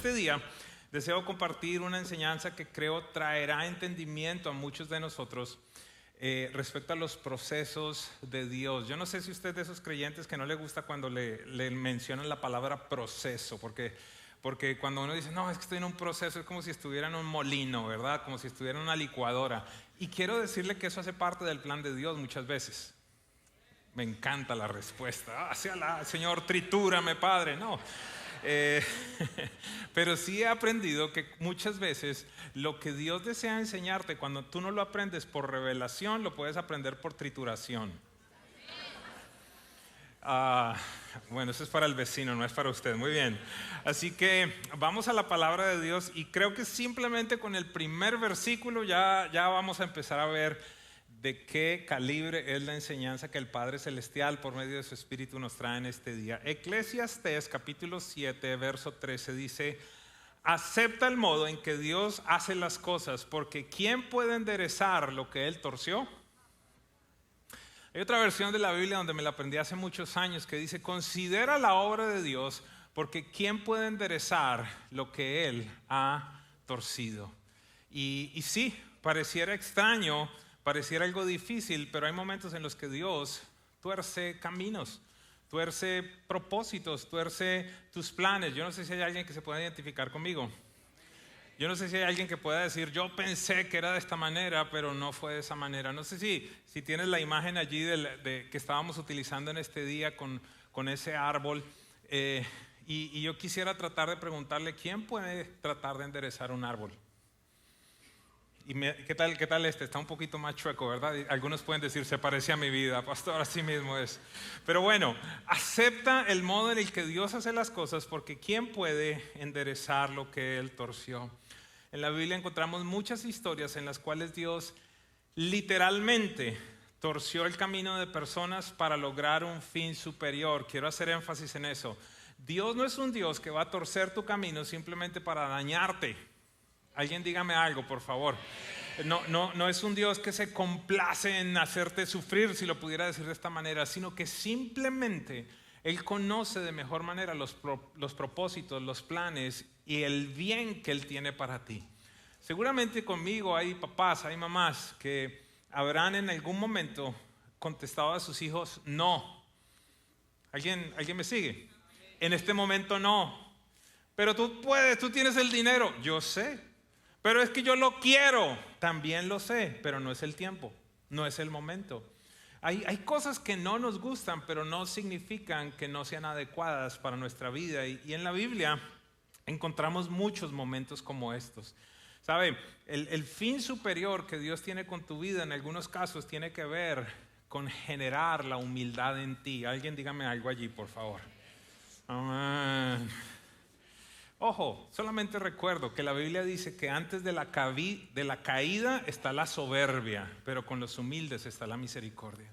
este día deseo compartir una enseñanza que creo traerá entendimiento a muchos de nosotros respecto a los procesos de Dios. Yo no sé si usted es de esos creyentes que no le gusta cuando le mencionan la palabra proceso, porque cuando uno dice, no, es que estoy en un proceso, es como si estuviera en un molino, ¿verdad? Como si estuviera en una licuadora. Y quiero decirle que eso hace parte del plan de Dios muchas veces. Me encanta la respuesta. Señor, tritúrame, Padre. No. Pero sí he aprendido que muchas veces lo que Dios desea enseñarte, cuando tú no lo aprendes por revelación, lo puedes aprender por trituración. Bueno, eso es para el vecino, no es para usted. Muy bien. Así que vamos a la palabra de Dios y creo que simplemente con el primer versículo ya vamos a empezar a ver de qué calibre es la enseñanza que el Padre Celestial por medio de su Espíritu nos trae en este día. Eclesiastés capítulo 7 verso 13 dice: acepta el modo en que Dios hace las cosas, porque ¿quién puede enderezar lo que Él torció? Hay otra versión de la Biblia donde me la aprendí hace muchos años que dice: considera la obra de Dios, porque ¿quién puede enderezar lo que Él ha torcido? Y sí, pareciera extraño, pareciera algo difícil, pero hay momentos en los que Dios tuerce caminos, tuerce propósitos, tuerce tus planes. Yo no sé si hay alguien que se pueda identificar conmigo. Yo no sé si hay alguien que pueda decir, yo pensé que era de esta manera, pero no fue de esa manera. No sé si tienes la imagen allí que estábamos utilizando en este día con ese árbol. Y yo quisiera tratar de preguntarle, ¿quién puede tratar de enderezar un árbol? ¿Qué tal este? Está un poquito más chueco, ¿verdad? Y algunos pueden decir, se parece a mi vida, pastor, así mismo es. Pero bueno, acepta el modo en el que Dios hace las cosas, porque ¿quién puede enderezar lo que Él torció? En la Biblia encontramos muchas historias en las cuales Dios literalmente torció el camino de personas para lograr un fin superior. Quiero hacer énfasis en eso. Dios no es un Dios que va a torcer tu camino simplemente para dañarte. Alguien dígame algo, por favor. No es un Dios que se complace en hacerte sufrir, si lo pudiera decir de esta manera, sino que simplemente Él conoce de mejor manera los propósitos, los planes y el bien que Él tiene para ti. Seguramente conmigo hay papás, hay mamás que habrán en algún momento contestado a sus hijos no. ¿Alguien me sigue? En este momento no. Pero tú puedes, tú tienes el dinero. Yo sé. Pero es que yo lo quiero, también lo sé, pero no es el tiempo, no es el momento. Hay cosas que no nos gustan, pero no significan que no sean adecuadas para nuestra vida. Y en la Biblia encontramos muchos momentos como estos. ¿Sabe? El fin superior que Dios tiene con tu vida en algunos casos tiene que ver con generar la humildad en ti. Alguien dígame algo allí, por favor. Amén. Ojo, solamente recuerdo que la Biblia dice que antes de la caída está la soberbia, pero con los humildes está la misericordia.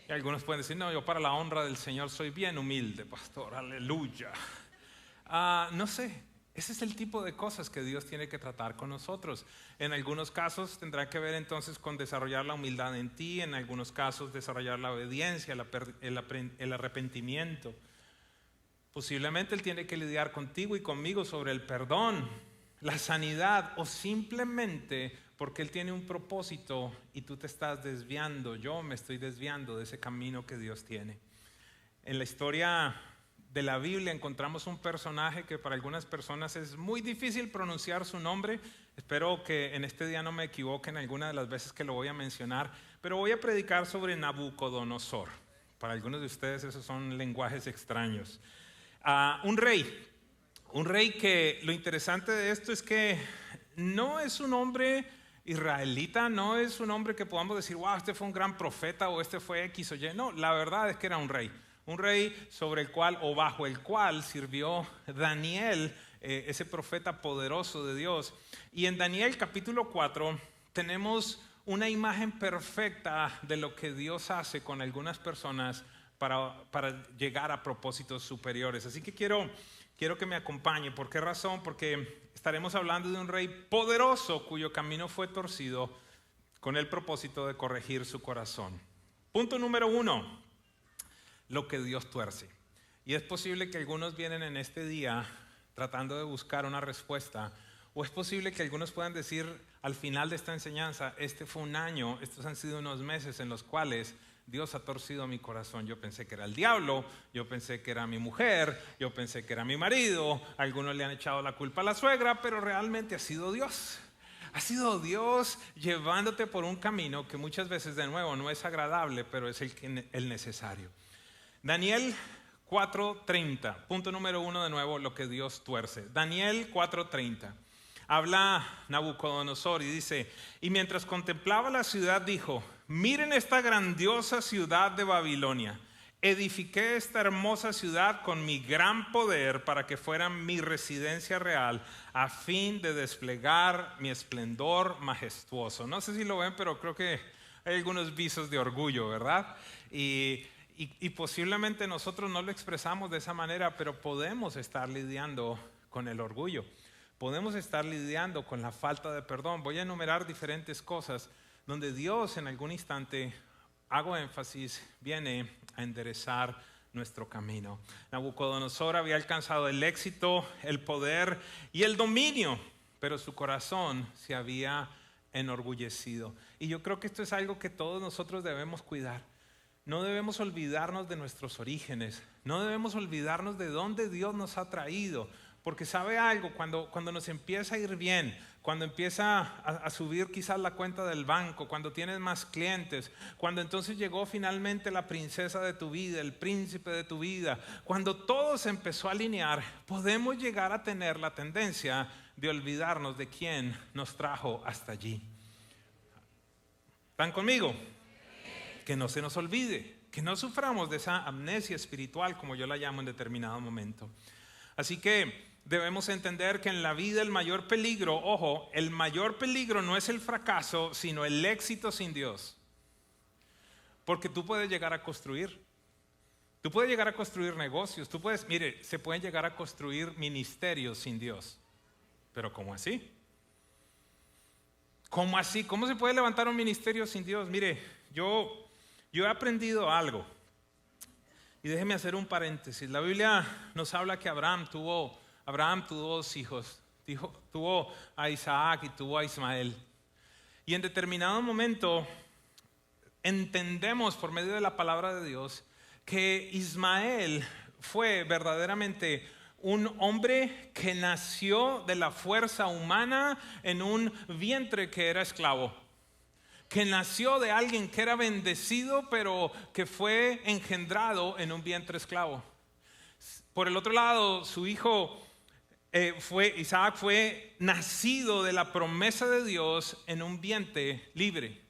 Y algunos pueden decir, no, yo para la honra del Señor soy bien humilde, pastor, aleluya. No sé, ese es el tipo de cosas que Dios tiene que tratar con nosotros. En algunos casos tendrá que ver entonces con desarrollar la humildad en ti, en algunos casos desarrollar la obediencia, el arrepentimiento. Posiblemente Él tiene que lidiar contigo y conmigo sobre el perdón, la sanidad o simplemente porque Él tiene un propósito y tú te estás desviando, yo me estoy desviando de ese camino que Dios tiene. En la historia de la Biblia encontramos un personaje que para algunas personas es muy difícil pronunciar su nombre. Espero que en este día no me equivoque en alguna de las veces que lo voy a mencionar, pero voy a predicar sobre Nabucodonosor. Para algunos de ustedes esos son lenguajes extraños. Un rey que lo interesante de esto es que no es un hombre israelita, no es un hombre que podamos decir, wow, este fue un gran profeta o este fue X o Y. No, la verdad es que era un rey sobre el cual o bajo el cual sirvió Daniel, ese profeta poderoso de Dios. Y en Daniel capítulo 4 tenemos una imagen perfecta de lo que Dios hace con algunas personas para llegar a propósitos superiores. Así que quiero que me acompañe. ¿Por qué razón? Porque estaremos hablando de un rey poderoso cuyo camino fue torcido con el propósito de corregir su corazón. Punto número 1, lo que Dios tuerce. Y es posible que algunos vienen en este día tratando de buscar una respuesta. O es posible que algunos puedan decir al final de esta enseñanza, este fue un año, estos han sido unos meses en los cuales Dios ha torcido mi corazón. Yo pensé que era el diablo, yo pensé que era mi mujer, yo pensé que era mi marido, algunos le han echado la culpa a la suegra, pero realmente ha sido Dios. Ha sido Dios llevándote por un camino que muchas veces de nuevo no es agradable, pero es el necesario. Daniel 4:30, punto número 1 de nuevo, lo que Dios tuerce. Daniel 4:30. Habla Nabucodonosor y dice, y mientras contemplaba la ciudad dijo, miren esta grandiosa ciudad de Babilonia. Edifiqué esta hermosa ciudad con mi gran poder para que fuera mi residencia real a fin de desplegar mi esplendor majestuoso. No sé si lo ven, pero creo que hay algunos visos de orgullo, ¿verdad? Y posiblemente nosotros no lo expresamos de esa manera, pero podemos estar lidiando con el orgullo. Podemos estar lidiando con la falta de perdón. Voy a enumerar diferentes cosas donde Dios en algún instante, hago énfasis, viene a enderezar nuestro camino. Nabucodonosor había alcanzado el éxito, el poder y el dominio, pero su corazón se había enorgullecido. Y yo creo que esto es algo que todos nosotros debemos cuidar. No debemos olvidarnos de nuestros orígenes, no debemos olvidarnos de dónde Dios nos ha traído. Porque sabe algo, cuando nos empieza a ir bien, cuando empieza a subir quizás la cuenta del banco, cuando tienes más clientes, cuando entonces llegó finalmente la princesa de tu vida, el príncipe de tu vida, cuando todo se empezó a alinear, podemos llegar a tener la tendencia de olvidarnos de quién nos trajo hasta allí. ¿Están conmigo? Que no se nos olvide, que no suframos de esa amnesia espiritual, como yo la llamo en determinado momento. Así que debemos entender que en la vida el mayor peligro, ojo, el mayor peligro no es el fracaso, sino el éxito sin Dios. Porque tú puedes llegar a construir. Tú puedes llegar a construir negocios. Mire, se pueden llegar a construir ministerios sin Dios. Pero ¿cómo así? ¿Cómo así? ¿Cómo se puede levantar un ministerio sin Dios? Mire, yo he aprendido algo. Y déjeme hacer un paréntesis. La Biblia nos habla que Abraham tuvo 2 hijos. Tuvo a Isaac y tuvo a Ismael. Y en determinado momento entendemos por medio de la palabra de Dios que Ismael fue verdaderamente un hombre que nació de la fuerza humana en un vientre que era esclavo. Que nació de alguien que era bendecido, pero que fue engendrado en un vientre esclavo. Por el otro lado, su hijo Isaac fue nacido de la promesa de Dios en un vientre libre.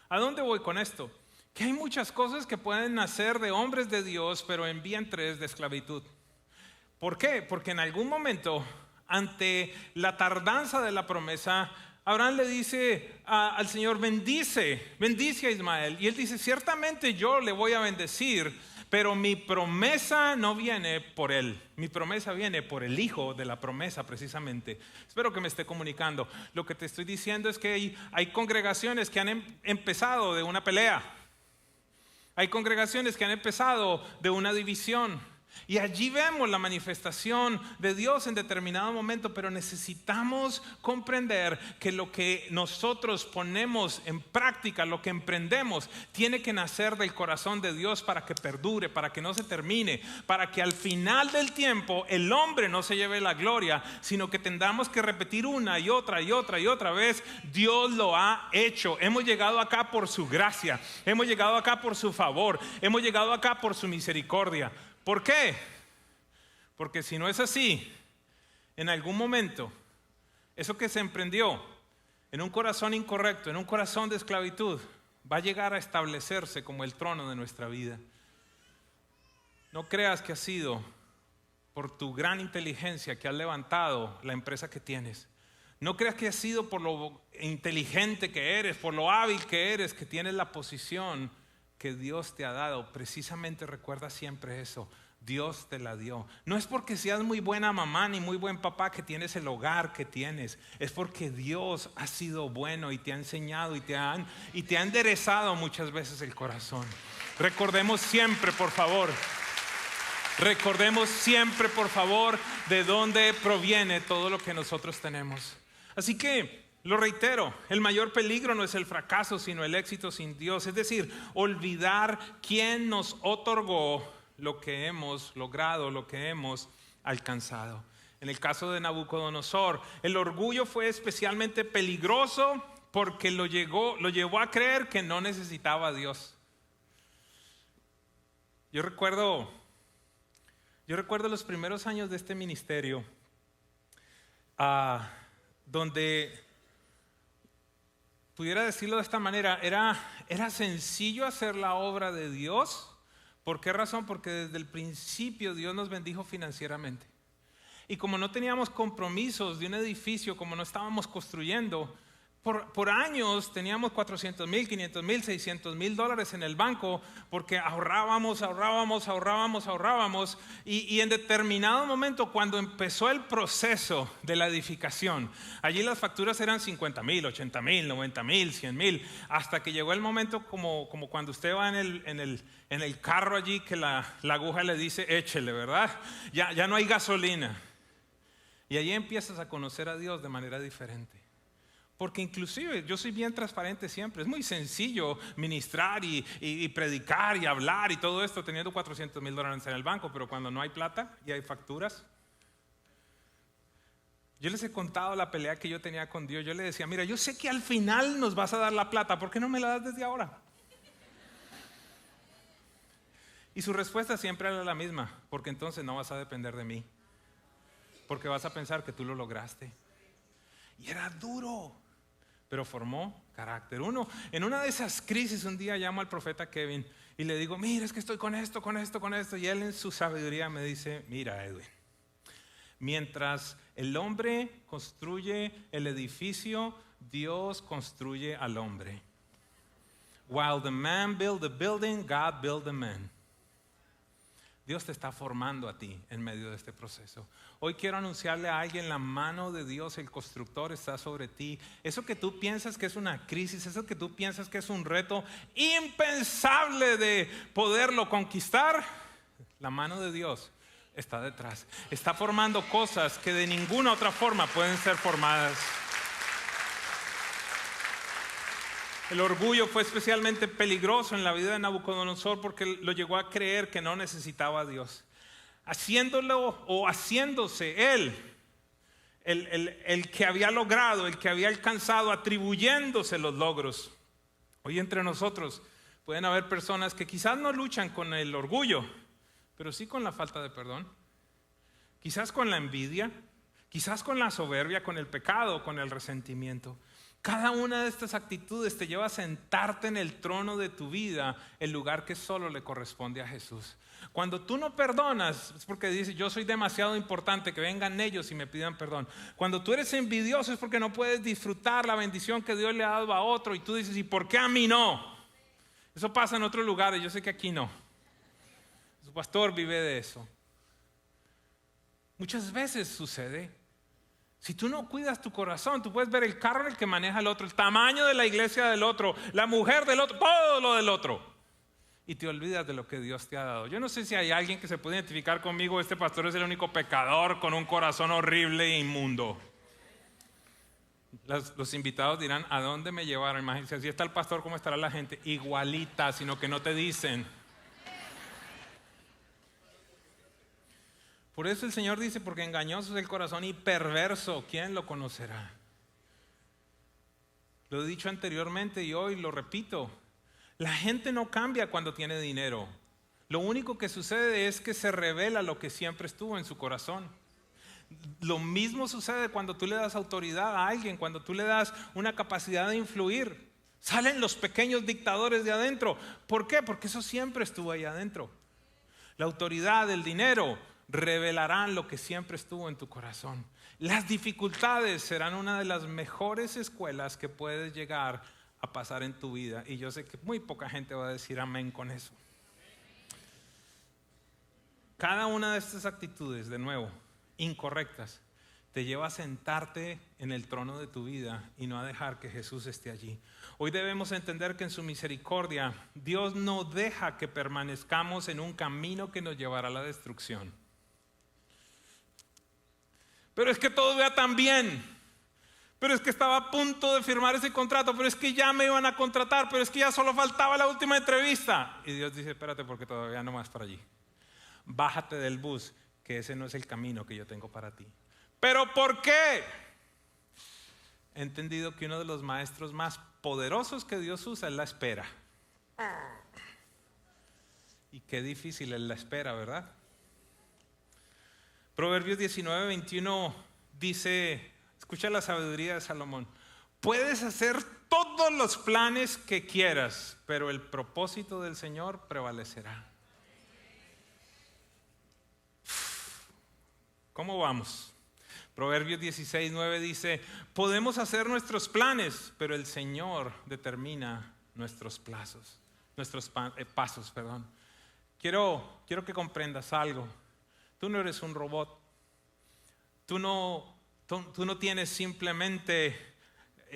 ¿A dónde voy con esto? Que hay muchas cosas que pueden nacer de hombres de Dios, pero en vientres de esclavitud. ¿Por qué? Porque en algún momento, ante la tardanza de la promesa, Abraham le dice al Señor, bendice a Ismael. Y él dice, ciertamente yo le voy a bendecir, pero mi promesa no viene por él. Mi promesa viene por el hijo de la promesa precisamente. Espero que me esté comunicando. Lo que te estoy diciendo es que hay congregaciones que han empezado de una pelea. Hay congregaciones que han empezado de una división. Y allí vemos la manifestación de Dios en determinado momento, pero necesitamos comprender que lo que nosotros ponemos en práctica, lo que emprendemos, tiene que nacer del corazón de Dios para que perdure, para que no se termine, para que al final del tiempo el hombre no se lleve la gloria, sino que tendamos que repetir una y otra y otra y otra vez, Dios lo ha hecho. Hemos llegado acá por su gracia, hemos llegado acá por su favor, hemos llegado acá por su misericordia. ¿Por qué? Porque si no es así, en algún momento, eso que se emprendió en un corazón incorrecto, en un corazón de esclavitud, va a llegar a establecerse como el trono de nuestra vida. No creas que ha sido por tu gran inteligencia que has levantado la empresa que tienes. No creas que ha sido por lo inteligente que eres, por lo hábil que eres, que tienes la posición que Dios te ha dado. Precisamente recuerda siempre eso. Dios te la dio. No es porque seas muy buena mamá ni muy buen papá que tienes el hogar que tienes. Es porque Dios ha sido bueno y te ha enseñado y te ha enderezado muchas veces el corazón. Recordemos siempre, por favor, Recordemos siempre, por favor, de dónde proviene todo lo que nosotros tenemos. Así que, lo reitero, el mayor peligro no es el fracaso, sino el éxito sin Dios. Es decir, olvidar quién nos otorgó lo que hemos logrado, lo que hemos alcanzado. En el caso de Nabucodonosor, el orgullo fue especialmente peligroso porque lo llevó a creer que no necesitaba a Dios. Yo recuerdo los primeros años de este ministerio, donde, pudiera decirlo de esta manera, era sencillo hacer la obra de Dios. ¿Por qué razón? Porque desde el principio Dios nos bendijo financieramente. Y como no teníamos compromisos de un edificio, como no estábamos construyendo, por años teníamos $400,000, $500,000, $600,000 en el banco, porque ahorrábamos. Y en determinado momento, cuando empezó el proceso de la edificación, allí las facturas eran $50,000, $80,000, $90,000, $100,000, hasta que llegó el momento como cuando usted va en el carro allí, que la aguja le dice échele, ¿verdad? Ya no hay gasolina. Y allí empiezas a conocer a Dios de manera diferente. Porque inclusive yo soy bien transparente siempre. Es muy sencillo ministrar y predicar y hablar y todo esto teniendo $400,000 en el banco, pero cuando no hay plata y hay facturas. Yo les he contado la pelea que yo tenía con Dios. Yo le decía, mira, yo sé que al final nos vas a dar la plata, ¿por qué no me la das desde ahora? Y su respuesta siempre era la misma, porque entonces no vas a depender de mí, porque vas a pensar que tú lo lograste. Y era duro, pero formó carácter. En una de esas crisis, un día llamo al profeta Kevin y le digo, mira, es que estoy con esto. Y él en su sabiduría me dice, mira, Edwin, mientras el hombre construye el edificio, Dios construye al hombre. While the man build the building, God build the man. Dios te está formando a ti en medio de este proceso. Hoy quiero anunciarle a alguien, la mano de Dios, el constructor, está sobre ti. Eso que tú piensas que es una crisis, eso que tú piensas que es un reto impensable de poderlo conquistar, la mano de Dios está detrás. Está formando cosas que de ninguna otra forma pueden ser formadas. El orgullo fue especialmente peligroso en la vida de Nabucodonosor porque lo llevó a creer que no necesitaba a Dios. Haciéndolo o haciéndose él, el que había logrado, el que había alcanzado, atribuyéndose los logros. Hoy entre nosotros pueden haber personas que quizás no luchan con el orgullo, pero sí con la falta de perdón. Quizás con la envidia, quizás con la soberbia, con el pecado, con el resentimiento. Cada una de estas actitudes te lleva a sentarte en el trono de tu vida, el lugar que solo le corresponde a Jesús. Cuando tú no perdonas, es porque dices, yo soy demasiado importante, que vengan ellos y me pidan perdón. Cuando tú eres envidioso es porque no puedes disfrutar la bendición que Dios le ha dado a otro y tú dices, ¿y por qué a mí no? Eso pasa en otros lugares, yo sé que aquí no. Su pastor vive de eso. Muchas veces sucede. Si tú no cuidas tu corazón, tú puedes ver el carro en el que maneja el otro, el tamaño de la iglesia del otro, la mujer del otro, todo lo del otro. Y te olvidas de lo que Dios te ha dado. Yo no sé si hay alguien que se puede identificar conmigo, este pastor es el único pecador con un corazón horrible e inmundo. Los invitados dirán, ¿a dónde me llevaron? Imagínense, si está el pastor, ¿cómo estará la gente? Igualita, sino que no te dicen. Por eso el Señor dice, porque engañoso es el corazón y perverso, ¿quién lo conocerá? Lo he dicho anteriormente y hoy lo repito, la gente no cambia cuando tiene dinero. Lo único que sucede es que se revela lo que siempre estuvo en su corazón. Lo mismo sucede cuando tú le das autoridad a alguien, cuando tú le das una capacidad de influir. Salen los pequeños dictadores de adentro. ¿Por qué? Porque eso siempre estuvo ahí adentro. La autoridad, el dinero, revelarán lo que siempre estuvo en tu corazón. Las dificultades serán una de las mejores escuelas que puedes llegar a pasar en tu vida. Y yo sé que muy poca gente va a decir amén con eso. Cada una de estas actitudes, de nuevo, incorrectas, te lleva a sentarte en el trono de tu vida y no a dejar que Jesús esté allí. Hoy debemos entender que en su misericordia Dios no deja que permanezcamos en un camino que nos llevará a la destrucción. Pero es que todo vea tan bien. Pero es que estaba a punto de firmar ese contrato, pero es que ya me iban a contratar, pero es que ya solo faltaba la última entrevista. Y Dios dice, espérate porque todavía no vas para allí. Bájate del bus, que ese no es el camino que yo tengo para ti. ¿Pero por qué? He entendido que uno de los maestros más poderosos que Dios usa es la espera. Y qué difícil es la espera, ¿verdad? Proverbios 19:21 dice, escucha la sabiduría de Salomón: puedes hacer todos los planes que quieras, pero el propósito del Señor prevalecerá. ¿Cómo vamos? Proverbios 16:9 dice, podemos hacer nuestros planes, pero el Señor determina nuestros pasos. Quiero que comprendas algo. Tú no eres un robot. Tú no tienes simplemente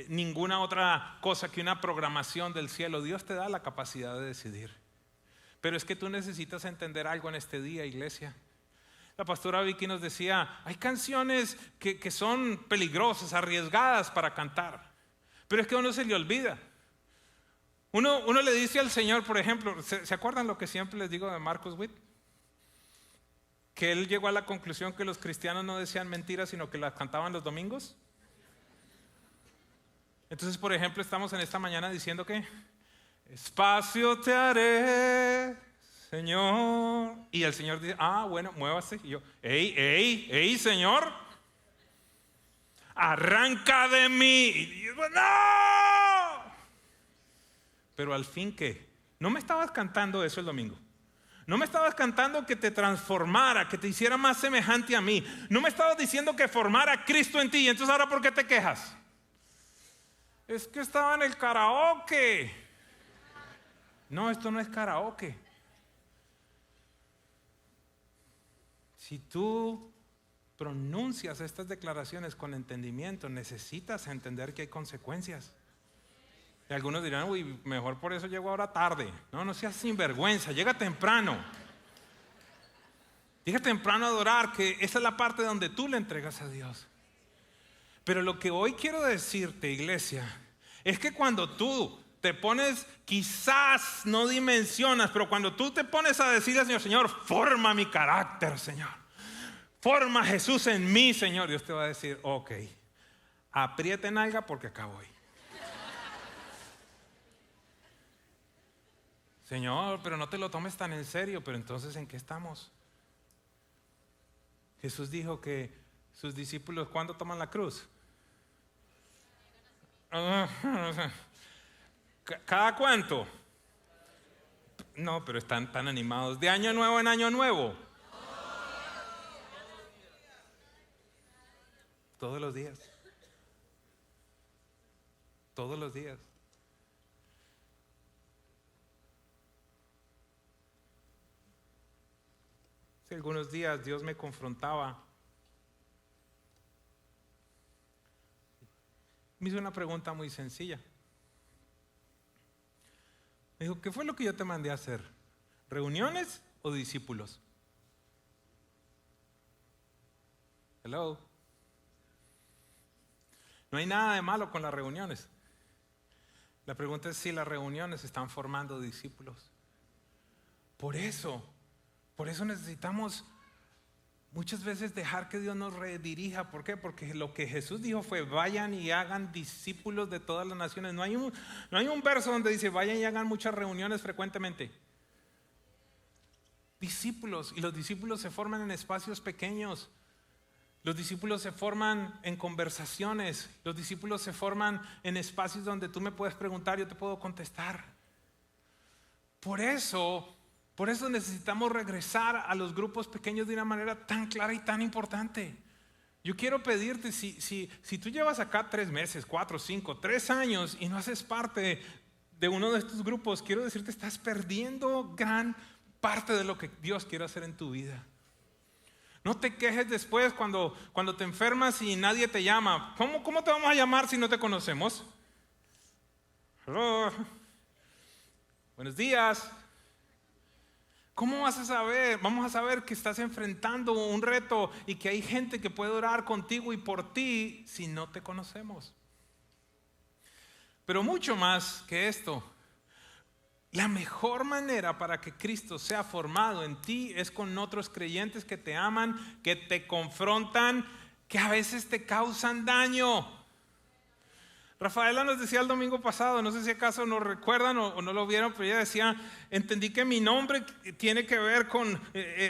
ninguna otra cosa que una programación del cielo. Dios te da la capacidad de decidir. Pero es que tú necesitas entender algo en este día, iglesia. La pastora Vicky nos decía, hay canciones que son peligrosas, arriesgadas para cantar. Pero es que a uno se le olvida. Uno le dice al Señor, por ejemplo, ¿se acuerdan lo que siempre les digo de Marcus Witt? Que él llegó a la conclusión que los cristianos no decían mentiras, sino que las cantaban los domingos. Entonces, por ejemplo, estamos en esta mañana diciendo que espacio te haré, Señor. Y el Señor dice, bueno, muévase. Y yo, ey, Señor, arranca de mí. Y yo, no. Pero al fin, ¿qué? No me estabas cantando eso el domingo. No me estabas cantando que te transformara, que te hiciera más semejante a mí. No me estabas diciendo que formara a Cristo en ti. Y entonces, ¿ahora por qué te quejas? Es que estaba en el karaoke. No, esto no es karaoke. Si tú pronuncias estas declaraciones con entendimiento, necesitas entender que hay consecuencias. Y algunos dirán, uy, mejor por eso llego ahora tarde. No seas sinvergüenza, llega temprano. Llega temprano a adorar, que esa es la parte donde tú le entregas a Dios. Pero lo que hoy quiero decirte, iglesia, es que cuando tú te pones, quizás no dimensionas, pero cuando tú te pones a decirle al Señor, Señor, forma mi carácter, Señor. Forma a Jesús en mí, Señor. Dios te va a decir, ok, aprieta en alga porque acá voy. Señor, pero no te lo tomes tan en serio. Pero entonces, ¿en qué estamos? Jesús dijo que sus discípulos, ¿cuándo toman la cruz? ¿Cada cuánto? No, pero están tan animados. ¿De año nuevo en año nuevo? Todos los días. Todos los días. Hace algunos días Dios me confrontaba. Me hizo una pregunta muy sencilla. Me dijo, ¿qué fue lo que yo te mandé a hacer? ¿Reuniones o discípulos? Hello. No hay nada de malo con las reuniones. La pregunta es si las reuniones están formando discípulos. Por eso necesitamos muchas veces dejar que Dios nos redirija. ¿Por qué? Porque lo que Jesús dijo fue, vayan y hagan discípulos de todas las naciones. No hay un verso donde dice, vayan y hagan muchas reuniones frecuentemente. Discípulos, y los discípulos se forman en espacios pequeños. Los discípulos se forman en conversaciones. Los discípulos se forman en espacios donde tú me puedes preguntar, yo te puedo contestar. Por eso necesitamos regresar a los grupos pequeños de una manera tan clara y tan importante. Yo quiero pedirte, si tú llevas acá 3 meses, 4, 5, 3 años y no haces parte de uno de estos grupos, quiero decirte, estás perdiendo gran parte de lo que Dios quiere hacer en tu vida. No te quejes después cuando te enfermas y nadie te llama. ¿Cómo te vamos a llamar si no te conocemos? Hello. Buenos días. ¿Cómo vas a saber? Vamos a saber que estás enfrentando un reto y que hay gente que puede orar contigo y por ti si no te conocemos. Pero mucho más que esto, la mejor manera para que Cristo sea formado en ti es con otros creyentes que te aman, que te confrontan, que a veces te causan daño. Rafaela nos decía el domingo pasado, no sé si acaso nos recuerdan o no lo vieron, pero ella decía, entendí que mi nombre tiene que ver con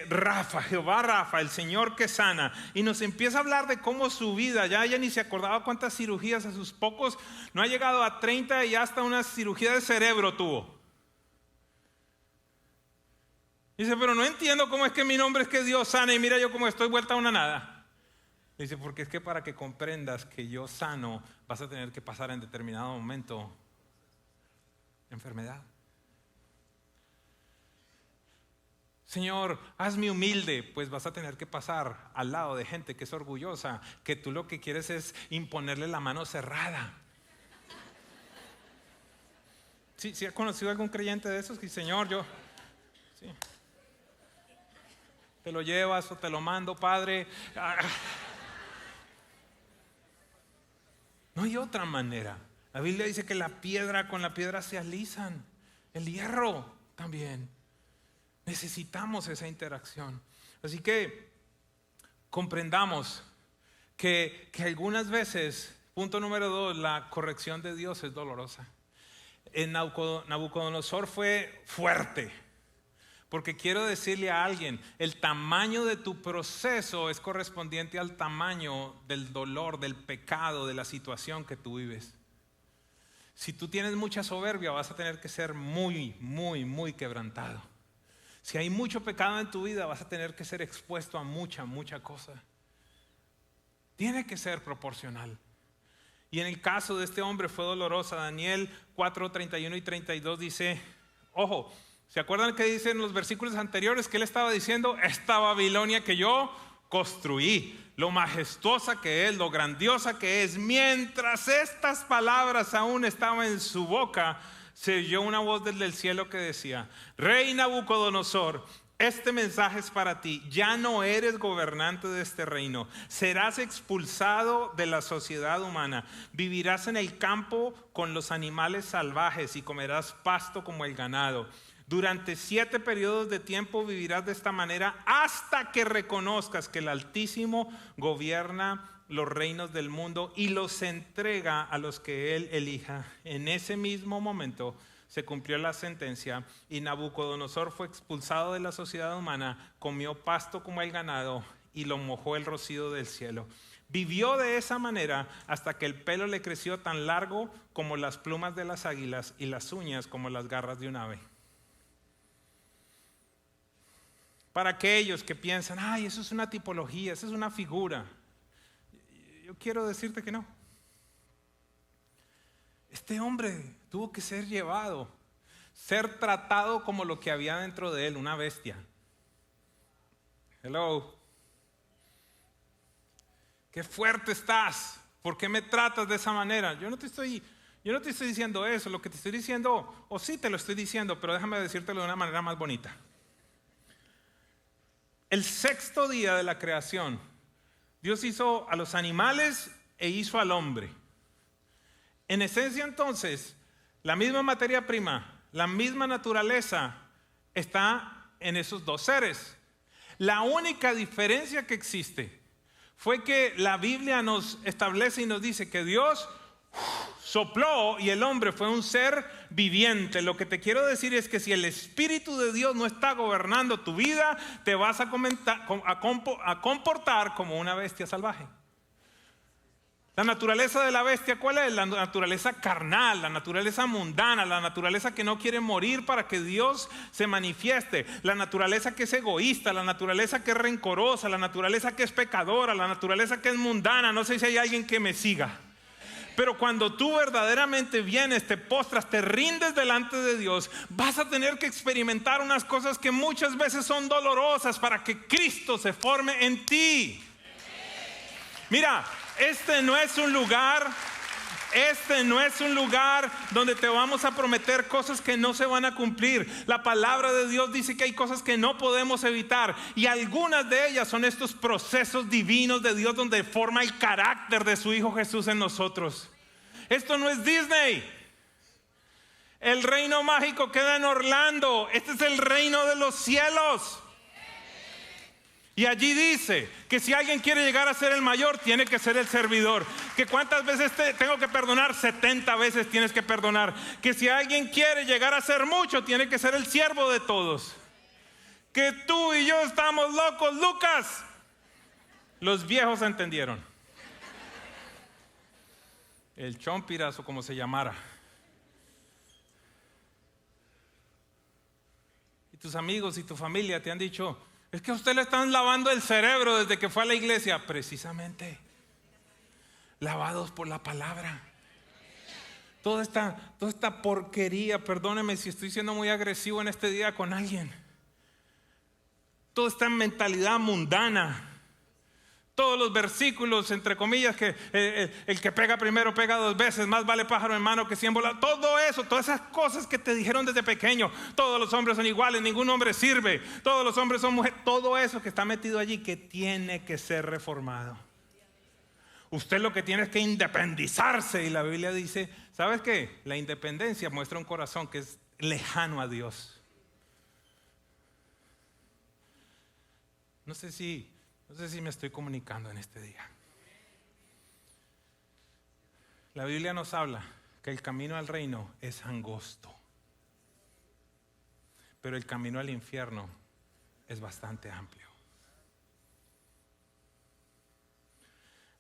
Rafa, Jehová Rafa, el Señor que sana. Y nos empieza a hablar de cómo su vida, ya ella ni se acordaba cuántas cirugías a sus pocos, no ha llegado a 30 y hasta una cirugía de cerebro tuvo. Dice, pero no entiendo cómo es que mi nombre es que Dios sana y mira yo cómo estoy vuelta a una nada. Dice, porque es que para que comprendas que yo sano, vas a tener que pasar en determinado momento enfermedad. Señor, hazme humilde, pues vas a tener que pasar al lado de gente que es orgullosa, que tú lo que quieres es imponerle la mano cerrada. ¿Sí ha conocido algún creyente de esos? Que Señor, yo... Sí. Te lo llevas o te lo mando, Padre. No hay otra manera. La Biblia dice que con la piedra se alisan. El hierro también. Necesitamos esa interacción. Así que comprendamos que algunas veces, punto número 2, la corrección de Dios es dolorosa. En Nabucodonosor fue fuerte. Porque quiero decirle a alguien, el tamaño de tu proceso es correspondiente al tamaño del dolor, del pecado, de la situación que tú vives. Si tú tienes mucha soberbia, vas a tener que ser muy, muy, muy quebrantado. Si hay mucho pecado en tu vida, vas a tener que ser expuesto a mucha cosa. Tiene que ser proporcional. Y en el caso de este hombre fue dolorosa. Daniel 4, 31 y 32 dice, ojo, ¿se acuerdan que dice en los versículos anteriores que él estaba diciendo? Esta Babilonia que yo construí, lo majestuosa que es, lo grandiosa que es. Mientras estas palabras aún estaban en su boca, se oyó una voz desde el cielo que decía, Rey Nabucodonosor, este mensaje es para ti. Ya no eres gobernante de este reino. Serás expulsado de la sociedad humana. Vivirás en el campo con los animales salvajes y comerás pasto como el ganado. Durante 7 periodos de tiempo vivirás de esta manera hasta que reconozcas que el Altísimo gobierna los reinos del mundo y los entrega a los que Él elija. En ese mismo momento se cumplió la sentencia y Nabucodonosor fue expulsado de la sociedad humana, comió pasto como el ganado y lo mojó el rocío del cielo. Vivió de esa manera hasta que el pelo le creció tan largo como las plumas de las águilas y las uñas como las garras de un ave. Para aquellos que piensan, ay, eso es una tipología, eso es una figura. Yo quiero decirte que no. Este hombre tuvo que ser llevado, ser tratado como lo que había dentro de él, una bestia. Hello. Qué fuerte estás. ¿Por qué me tratas de esa manera? Yo no te estoy diciendo eso. Lo que te estoy diciendo, o sí te lo estoy diciendo, pero déjame decírtelo de una manera más bonita. El 6º día de la creación, Dios hizo a los animales e hizo al hombre. En esencia, entonces, la misma materia prima, la misma naturaleza está en esos 2 seres. La única diferencia que existe fue que la Biblia nos establece y nos dice que Dios sopló y el hombre fue un ser viviente. Lo que te quiero decir es que si el Espíritu de Dios no está gobernando tu vida, te vas a comportar como una bestia salvaje. La naturaleza de la bestia, ¿cuál es? La naturaleza carnal, la naturaleza mundana, la naturaleza que no quiere morir para que Dios se manifieste, la naturaleza que es egoísta, la naturaleza que es rencorosa, la naturaleza que es pecadora, la naturaleza que es mundana. No sé si hay alguien que me siga. Pero cuando tú verdaderamente vienes, te postras, te rindes delante de Dios, vas a tener que experimentar unas cosas que muchas veces son dolorosas para que Cristo se forme en ti. Mira, este no es un lugar donde te vamos a prometer cosas que no se van a cumplir. La palabra de Dios dice que hay cosas que no podemos evitar, y algunas de ellas son estos procesos divinos de Dios donde forma el carácter de su Hijo Jesús en nosotros. Esto no es Disney. El reino mágico queda en Orlando. Este es el reino de los cielos. Y allí dice que si alguien quiere llegar a ser el mayor, tiene que ser el servidor. Que cuántas veces tengo que perdonar, 70 veces tienes que perdonar. Que si alguien quiere llegar a ser mucho, tiene que ser el siervo de todos. Que tú y yo estamos locos, Lucas. Los viejos entendieron. El chompiras o como se llamara. Y tus amigos y tu familia te han dicho: es que a usted le están lavando el cerebro desde que fue a la iglesia. Precisamente, lavados por la palabra. Toda esta porquería, perdóneme si estoy siendo muy agresivo en este día con alguien. Toda esta mentalidad mundana. Todos los versículos, entre comillas, que el que pega primero pega 2 veces, más vale pájaro en mano que 100 volados. Todo eso, todas esas cosas que te dijeron desde pequeño. Todos los hombres son iguales, ningún hombre sirve. Todos los hombres son mujeres. Todo eso que está metido allí, que tiene que ser reformado. Usted lo que tiene es que independizarse. Y la Biblia dice, ¿sabes qué? La independencia muestra un corazón que es lejano a Dios. No sé si me estoy comunicando en este día. La Biblia nos habla que el camino al reino es angosto, pero el camino al infierno es bastante amplio.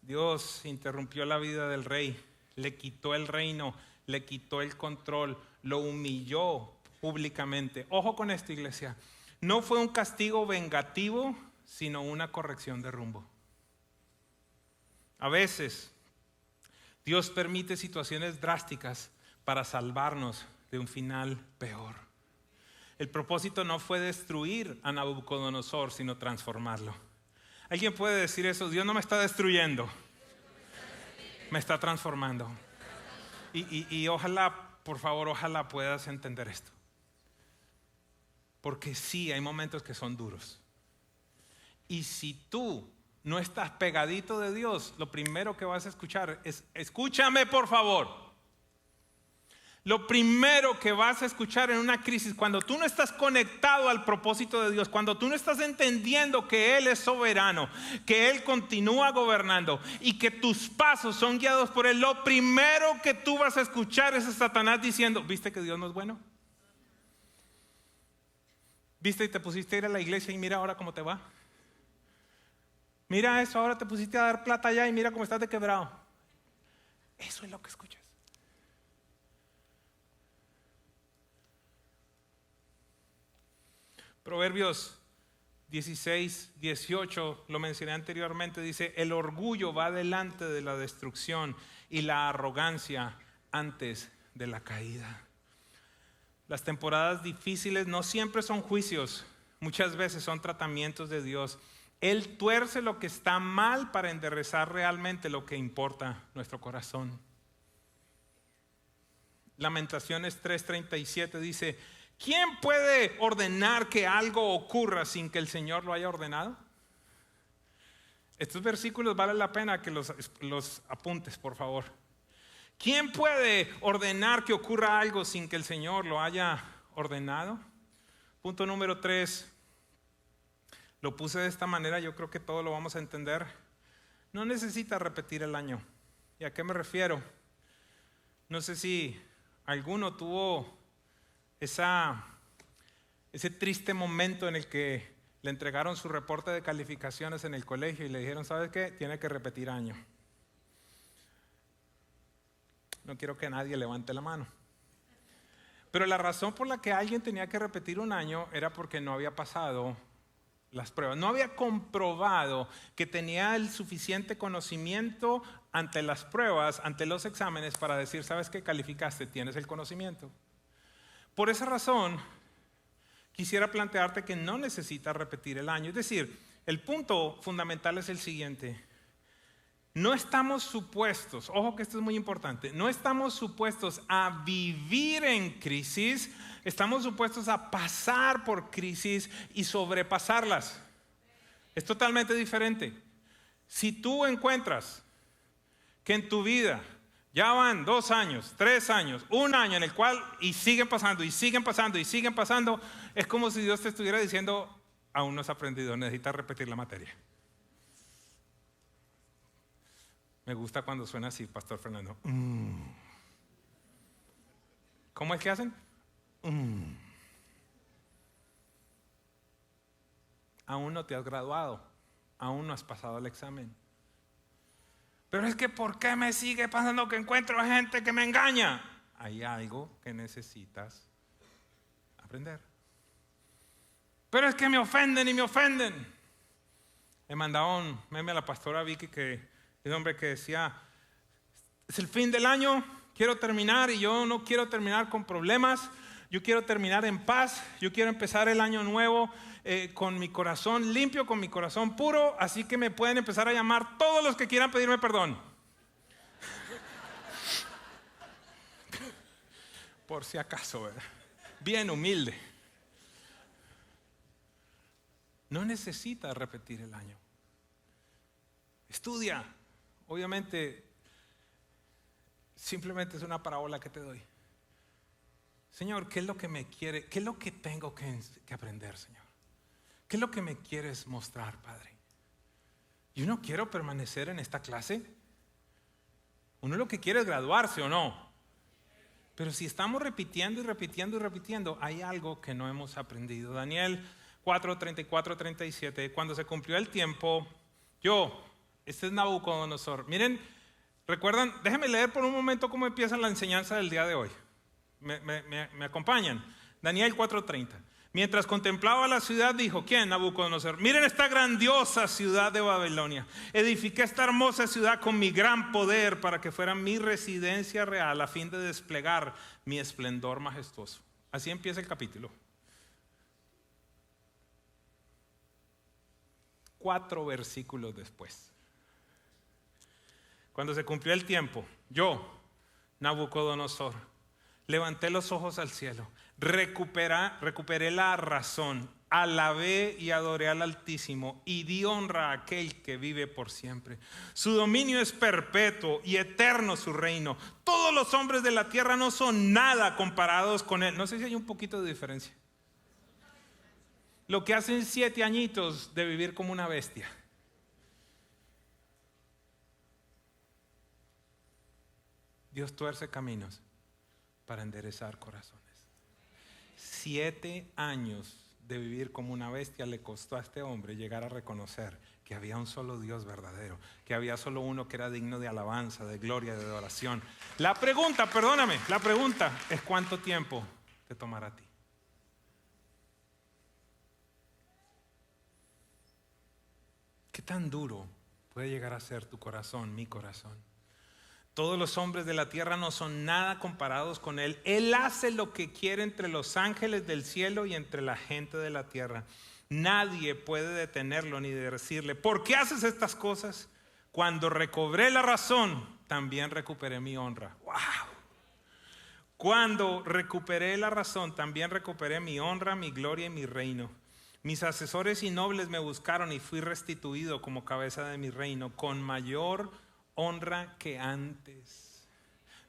Dios interrumpió la vida del rey, le quitó el reino, le quitó el control, lo humilló públicamente. Ojo con esto, iglesia. No fue un castigo vengativo, sino una corrección de rumbo. A veces Dios permite situaciones drásticas para salvarnos de un final peor. El propósito no fue destruir a Nabucodonosor, sino transformarlo. ¿Alguien puede decir eso? Dios no me está destruyendo, me está transformando. Y ojalá, por favor, ojalá puedas entender esto. Porque sí, hay momentos que son duros. Y si tú no estás pegadito de Dios, lo primero que vas a escuchar es: escúchame por favor. Lo primero que vas a escuchar en una crisis, cuando tú no estás conectado al propósito de Dios, cuando tú no estás entendiendo que Él es soberano, que Él continúa gobernando y que tus pasos son guiados por Él, lo primero que tú vas a escuchar es a Satanás diciendo: ¿viste que Dios no es bueno? ¿Viste y te pusiste a ir a la iglesia y mira ahora cómo te va? Mira eso, ahora te pusiste a dar plata allá y mira cómo estás de quebrado. Eso es lo que escuchas. Proverbios 16, 18, lo mencioné anteriormente, dice: el orgullo va delante de la destrucción y la arrogancia antes de la caída. Las temporadas difíciles no siempre son juicios, muchas veces son tratamientos de Dios. Él tuerce lo que está mal para enderezar realmente lo que importa, nuestro corazón. Lamentaciones 3:37 dice: ¿quién puede ordenar que algo ocurra sin que el Señor lo haya ordenado? Estos versículos vale la pena que los apuntes, por favor. ¿Quién puede ordenar que ocurra algo sin que el Señor lo haya ordenado? Punto número 3. Lo puse de esta manera, yo creo que todos lo vamos a entender. No necesita repetir el año. ¿Y a qué me refiero? No sé si alguno tuvo ese triste momento en el que le entregaron su reporte de calificaciones en el colegio y le dijeron: ¿sabes qué? Tiene que repetir año. No quiero que nadie levante la mano. Pero la razón por la que alguien tenía que repetir un año era porque no había pasado las pruebas. No había comprobado que tenía el suficiente conocimiento ante las pruebas, ante los exámenes, para decir, ¿sabes qué? Calificaste, tienes el conocimiento. Por esa razón, quisiera plantearte que no necesitas repetir el año. Es decir, el punto fundamental es el siguiente. No estamos supuestos, ojo que esto es muy importante, no estamos supuestos a vivir en crisis, estamos supuestos a pasar por crisis y sobrepasarlas. Es totalmente diferente. Si tú encuentras que en tu vida ya van 2 años, 3 años, 1 año en el cual y siguen pasando y siguen pasando y siguen pasando, es como si Dios te estuviera diciendo, aún no has aprendido, necesitas repetir la materia. Me gusta cuando suena así, Pastor Fernando. ¿Cómo es que hacen? Aún no te has graduado, aún no has pasado el examen. Pero es que ¿por qué me sigue pasando que encuentro gente que me engaña? Hay algo que necesitas aprender. Pero es que me ofenden y me ofenden. Le mandaba un meme a la pastora Vicky que el hombre que decía, es el fin del año, quiero terminar y yo no quiero terminar con problemas, yo quiero terminar en paz, yo quiero empezar el año nuevo con mi corazón limpio, con mi corazón puro, así que me pueden empezar a llamar todos los que quieran pedirme perdón. Por si acaso, ¿verdad? Bien humilde. No necesitas repetir el año. Estudia. Obviamente, simplemente es una parábola que te doy. Señor, ¿qué es lo que me quiere? ¿Qué es lo que tengo que aprender, Señor? ¿Qué es lo que me quieres mostrar, Padre? Yo no quiero permanecer en esta clase. Uno lo que quiere es graduarse o no. Pero si estamos repitiendo y repitiendo y repitiendo, hay algo que no hemos aprendido. Daniel 4, 34, 37. Cuando se cumplió el tiempo, este es Nabucodonosor. Miren, recuerdan, déjenme leer por un momento cómo empieza la enseñanza del día de hoy. ¿Me acompañan? Daniel 4:30. Mientras contemplaba la ciudad, dijo, ¿quién? Nabucodonosor. Miren esta grandiosa ciudad de Babilonia. Edifiqué esta hermosa ciudad con mi gran poder para que fuera mi residencia real a fin de desplegar mi esplendor majestuoso. Así empieza el capítulo. 4 versículos después. Cuando se cumplió el tiempo, yo, Nabucodonosor, levanté los ojos al cielo, recuperé la razón, alabé y adoré al Altísimo y di honra a aquel que vive por siempre. Su dominio es perpetuo y eterno su reino. Todos los hombres de la tierra no son nada comparados con él. No sé si hay un poquito de diferencia. Lo que hacen 7 añitos de vivir como una bestia. Dios tuerce caminos para enderezar corazones. 7 años de vivir como una bestia le costó a este hombre llegar a reconocer que había un solo Dios verdadero, que había solo uno que era digno de alabanza, de gloria, de adoración. La pregunta es ¿cuánto tiempo te tomará a ti? ¿Qué tan duro puede llegar a ser tu corazón, mi corazón? Todos los hombres de la tierra no son nada comparados con Él. Él hace lo que quiere entre los ángeles del cielo y entre la gente de la tierra. Nadie puede detenerlo ni decirle, ¿por qué haces estas cosas? Cuando recobré la razón, también recuperé mi honra. ¡Wow! Cuando recuperé la razón, también recuperé mi honra, mi gloria y mi reino. Mis asesores y nobles me buscaron y fui restituido como cabeza de mi reino con mayor honra que antes.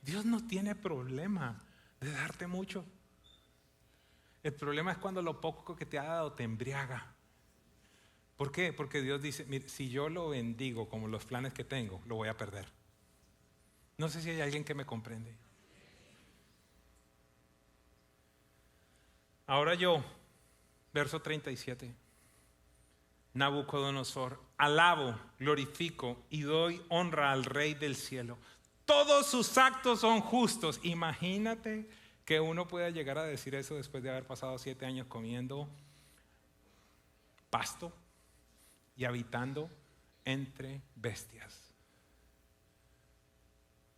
Dios no tiene problema de darte mucho. El problema es cuando lo poco que te ha dado te embriaga. ¿Por qué? Porque Dios dice, mire, si yo lo bendigo como los planes que tengo, lo voy a perder. No sé si hay alguien que me comprende. Ahora yo, verso 37. Nabucodonosor, alabo, glorifico y doy honra al Rey del cielo. Todos sus actos son justos. Imagínate que uno pueda llegar a decir eso después de haber pasado 7 años comiendo pasto y habitando entre bestias.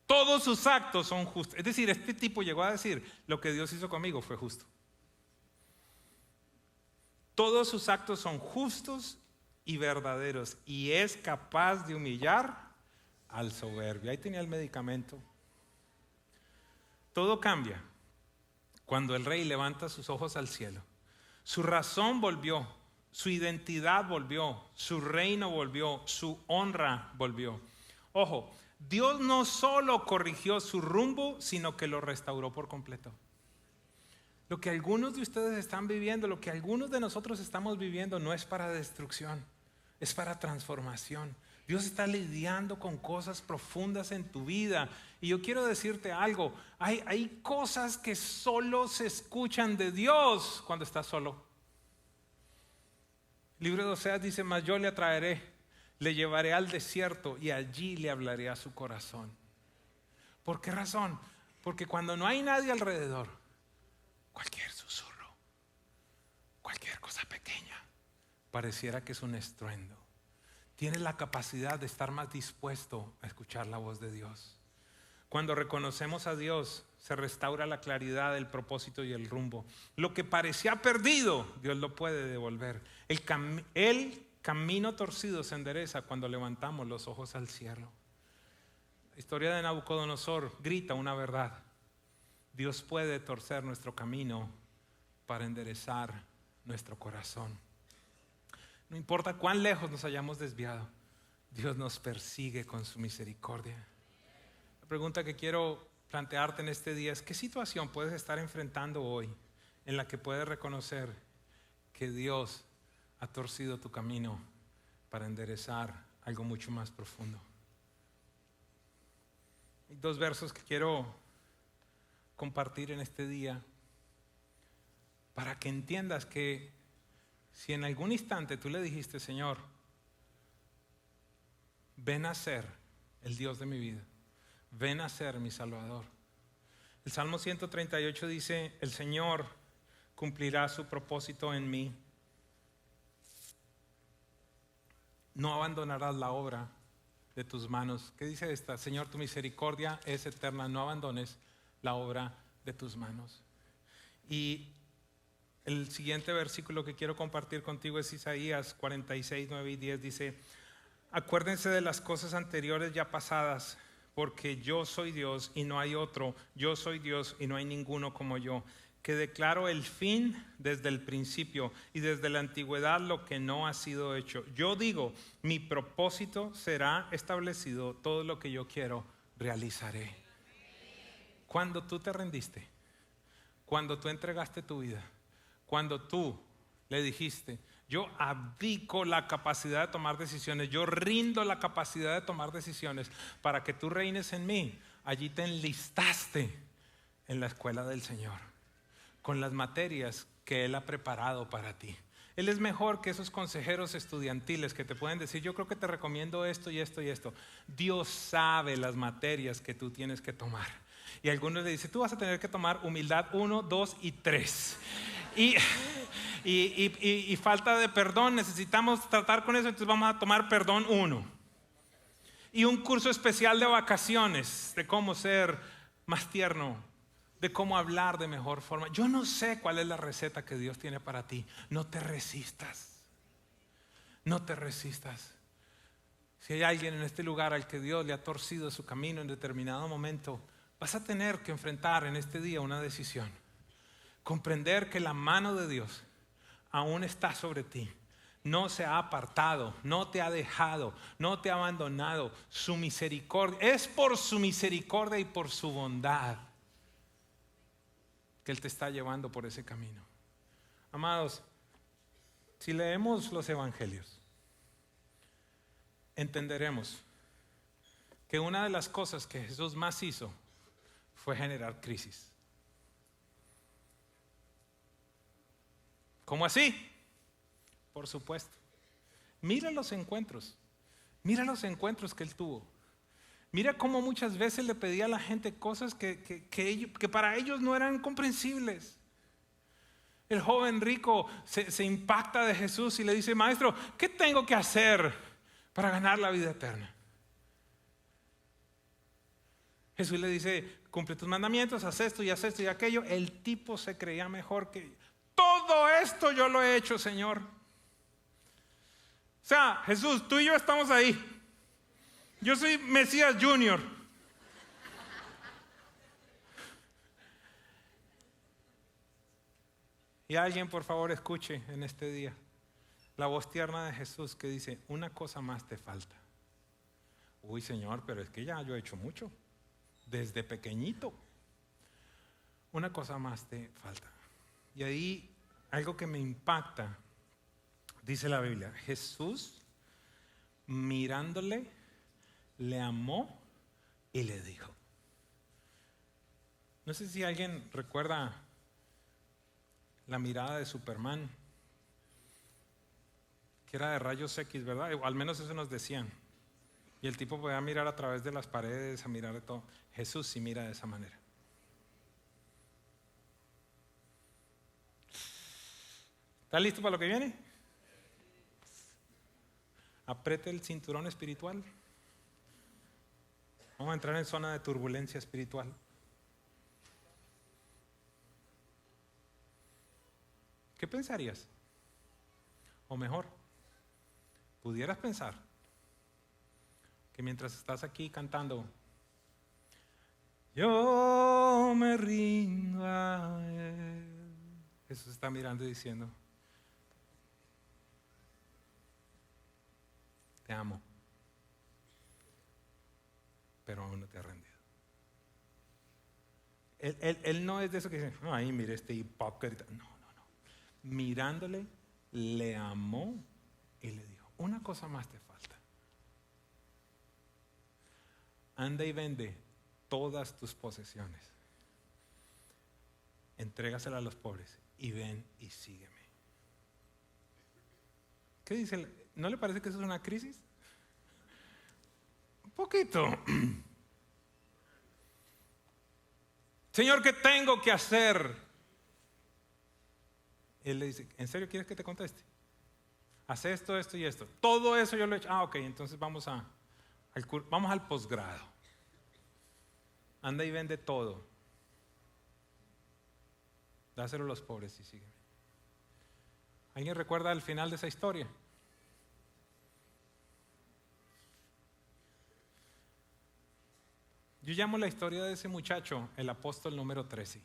Todos sus actos son justos. Es decir, este tipo llegó a decir, lo que Dios hizo conmigo fue justo. Todos sus actos son justos y verdaderos, y es capaz de humillar al soberbio. Ahí tenía el medicamento. Todo cambia cuando el rey levanta sus ojos al cielo. Su razón volvió, su identidad volvió, su reino volvió, su honra volvió. Ojo, Dios no solo corrigió su rumbo, sino que lo restauró por completo. Lo que algunos de ustedes están viviendo, lo que algunos de nosotros estamos viviendo, no es para destrucción, es para transformación. Dios está lidiando con cosas profundas en tu vida. Y yo quiero decirte algo, hay cosas que solo se escuchan de Dios cuando estás solo. El libro de Oseas dice, mas yo le atraeré, le llevaré al desierto y allí le hablaré a su corazón. ¿Por qué razón? Porque cuando no hay nadie alrededor, cualquier susurro, cualquier cosa pequeña, pareciera que es un estruendo. Tienes la capacidad de estar más dispuesto a escuchar la voz de Dios. Cuando reconocemos a Dios, se restaura la claridad, el propósito y el rumbo. Lo que parecía perdido, Dios lo puede devolver. El camino torcido se endereza cuando levantamos los ojos al cielo. La historia de Nabucodonosor grita una verdad. Dios puede torcer nuestro camino para enderezar nuestro corazón. No importa cuán lejos nos hayamos desviado, Dios nos persigue con su misericordia. La pregunta que quiero plantearte en este día es: ¿qué situación puedes estar enfrentando hoy en la que puedes reconocer que Dios ha torcido tu camino para enderezar algo mucho más profundo? Hay dos versos que quiero compartir en este día para que entiendas que si en algún instante tú le dijiste, Señor, ven a ser el Dios de mi vida, ven a ser mi Salvador. El Salmo 138 dice, el Señor cumplirá su propósito en mí. No abandonarás la obra de tus manos. ¿Qué dice esta? Señor, tu misericordia es eterna, no abandones la obra de tus manos. Y el siguiente versículo que quiero compartir contigo es Isaías 46, 9 y 10. Dice, acuérdense de las cosas anteriores ya pasadas, porque yo soy Dios y no hay otro. Yo soy Dios y no hay ninguno como yo, que declaro el fin desde el principio y desde la antigüedad lo que no ha sido hecho. Yo digo, mi propósito será establecido, todo lo que yo quiero realizaré. Cuando tú te rendiste, cuando tú entregaste tu vida, cuando tú le dijiste, yo abdico la capacidad de tomar decisiones, yo rindo la capacidad de tomar decisiones para que tú reines en mí, allí te enlistaste en la escuela del Señor, con las materias que Él ha preparado para ti. Él es mejor que esos consejeros estudiantiles que te pueden decir, yo creo que te recomiendo esto y esto y esto. Dios sabe las materias que tú tienes que tomar. Y algunos le dicen, tú vas a tener que tomar humildad 1, 2 y 3. Y falta de perdón, necesitamos tratar con eso, entonces vamos a tomar perdón 1. Y un curso especial de vacaciones, de cómo ser más tierno, de cómo hablar de mejor forma. Yo no sé cuál es la receta que Dios tiene para ti. No te resistas. No te resistas. Si hay alguien en este lugar al que Dios le ha torcido su camino en determinado momento, vas a tener que enfrentar en este día una decisión. Comprender que la mano de Dios aún está sobre ti. No se ha apartado, no te ha dejado, no te ha abandonado. Su misericordia, es por su misericordia y por su bondad que Él te está llevando por ese camino. Amados, si leemos los evangelios, entenderemos que una de las cosas que Jesús más hizo fue generar crisis. ¿Cómo así? Por supuesto. Mira los encuentros que Él tuvo. Mira cómo muchas veces le pedía a la gente cosas que para ellos no eran comprensibles. El joven rico se impacta de Jesús y le dice: maestro, ¿qué tengo que hacer para ganar la vida eterna? Jesús le dice: cumple tus mandamientos, haz esto y aquello. El tipo se creía mejor que: todo esto yo lo he hecho, Señor. O sea, Jesús, tú y yo estamos ahí. Yo soy Mesías Junior. Y alguien, por favor, escuche en este día la voz tierna de Jesús que dice: una cosa más te falta. Uy, Señor, pero es que ya yo he hecho mucho. Desde pequeñito. Una cosa más te falta. Y ahí algo que me impacta, dice la Biblia: Jesús, mirándole, le amó y le dijo. No sé si alguien recuerda la mirada de Superman, que era de rayos X, ¿verdad? O al menos eso nos decían. Y el tipo podía mirar a través de las paredes, a mirar de todo. Jesús sí mira de esa manera. ¿Está listo para lo que viene? Apriete el cinturón espiritual. Vamos a entrar en zona de turbulencia espiritual. ¿Qué pensarías? O mejor, pudieras pensar que mientras estás aquí cantando: yo me rindo a Él, Jesús está mirando y diciendo: te amo, pero aún no te has rendido. Él no es de eso que dice: ay, mire este hipócrita. No. Mirándole, le amó y le dijo: una cosa más te falta. Anda y vende todas tus posesiones, entrégasela a los pobres y ven y sígueme. ¿Qué dice? ¿No le parece que eso es una crisis? Un poquito. Señor, ¿qué tengo que hacer? Él le dice: ¿en serio quieres que te conteste? Haz esto, esto y esto. Todo eso yo lo he hecho. Ok, entonces vamos al posgrado. Anda y vende todo. Dáselo a los pobres y sígueme. ¿Alguien recuerda el final de esa historia? Yo llamo la historia de ese muchacho el apóstol número 13.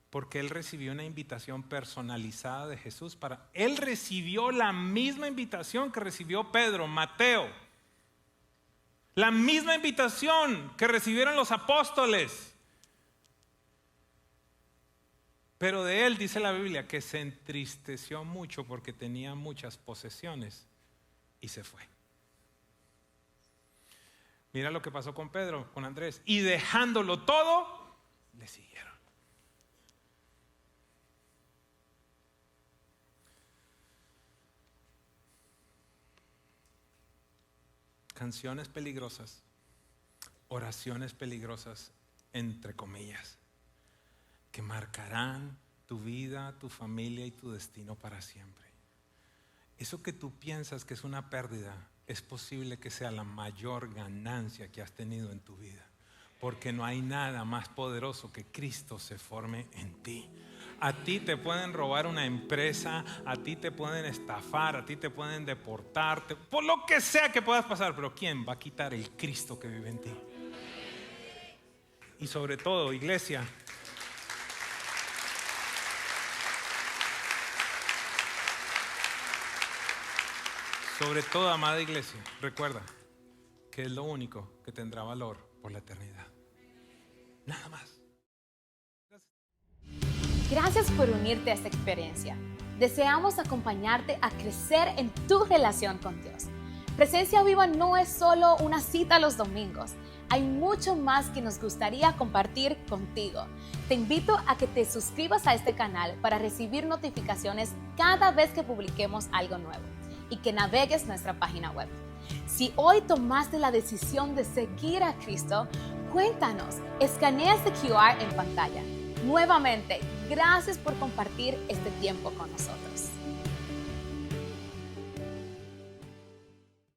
Porque él recibió una invitación personalizada de Jesús. Él recibió la misma invitación que recibió Pedro, Mateo. La misma invitación que recibieron los apóstoles. Pero de él dice la Biblia que se entristeció mucho porque tenía muchas posesiones y se fue. Mira lo que pasó con Pedro, con Andrés. Y dejándolo todo, le siguieron. Canciones peligrosas, oraciones peligrosas, entre comillas, que marcarán tu vida, tu familia y tu destino para siempre. Eso que tú piensas que es una pérdida, es posible que sea la mayor ganancia que has tenido en tu vida, porque no hay nada más poderoso que Cristo se forme en ti. A ti te pueden robar una empresa, a ti te pueden estafar, a ti te pueden deportar, por lo que sea que puedas pasar, pero ¿quién va a quitar el Cristo que vive en ti? Y sobre todo, iglesia, sobre todo, amada iglesia, recuerda que es lo único que tendrá valor por la eternidad. Nada más. Gracias por unirte a esta experiencia. Deseamos acompañarte a crecer en tu relación con Dios. Presencia Viva no es solo una cita los domingos. Hay mucho más que nos gustaría compartir contigo. Te invito a que te suscribas a este canal para recibir notificaciones cada vez que publiquemos algo nuevo y que navegues nuestra página web. Si hoy tomaste la decisión de seguir a Cristo, cuéntanos, escanea este QR en pantalla. Nuevamente, gracias por compartir este tiempo con nosotros.